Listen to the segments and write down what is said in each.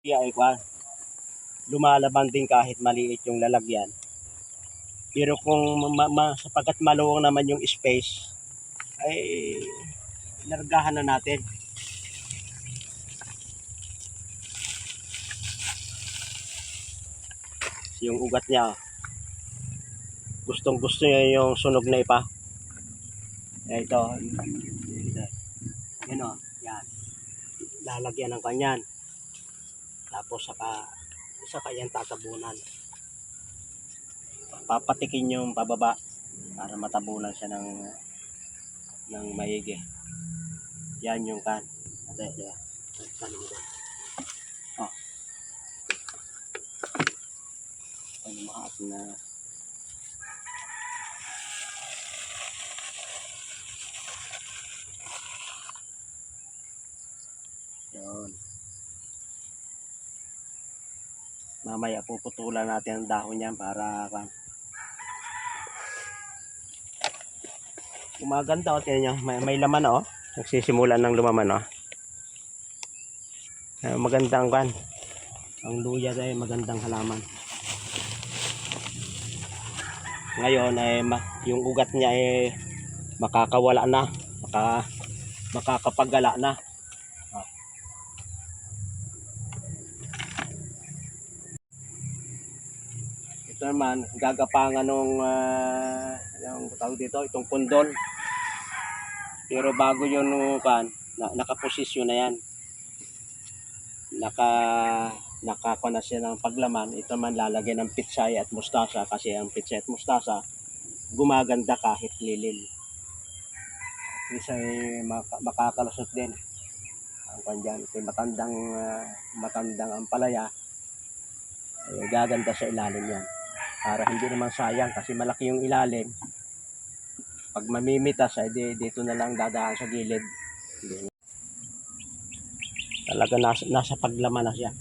Ay lumalaban din kahit maliit yung lalagyan. Pero kung sapagkat maluwang naman yung space, ay largahan na natin. Yung ugat niya, gustong gusto niya yung sunog na ipa. Ito, yan o, yan. Lalagyan ng kanyan. Tapos saka yan tatabunan. Papatikin yung pababa para matabunan siya ng maigi. Yan yung kan. Oh. Ano maas na. Yun. Mamaya puputulan natin ang dahon niyan para gumaganda. O, tingnan nyo, may laman o. Nagsisimulan ng lumaman o. Magandang kan. Ang luya ay magandang halaman. Ngayon ay yung ugat niya ay makakawala na, makakapagala na. Ito naman gagapangan ng yung tawag dito, itong pundol. Pero bago yun nakaposisyon na yan. Nakakuha na siya ng paglaman. Ito man lalagyan ng pitsay at mustasa kasi ang pitsay at mustasa gumaganda kahit lilil. Kasi makakalusot din ang kanyan. Kasi matandang ampalaya ay gaganda sa ilalim yan. Para hindi naman sayang kasi malaki yung ilalim. Pag mamimitas ay dito na lang dadaan sa gilid. Talaga nasa paglaman na siya.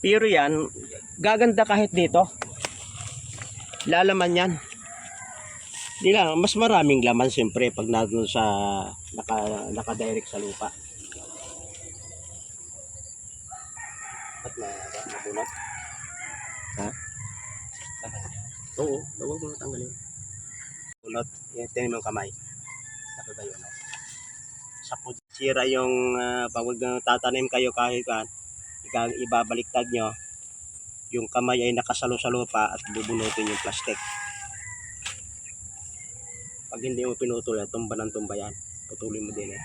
Pero yan, gaganda kahit dito. Lalaman yan. Di lang, mas maraming laman siyempre pag nandun sa naka-direct sa lupa. At nabunot. Ha? Oo, huwag mo natanggalin. Bunot, tingnan mo yung kamay. Nakagayon, no? Sa sira yung pag tatanim kayo kahit ibabaliktad nyo, yung kamay ay nakasalo sa lupa at bubunutin yung plastic. Pag hindi mo pinutol, tumba ng tumba yan. Putulin mo din eh.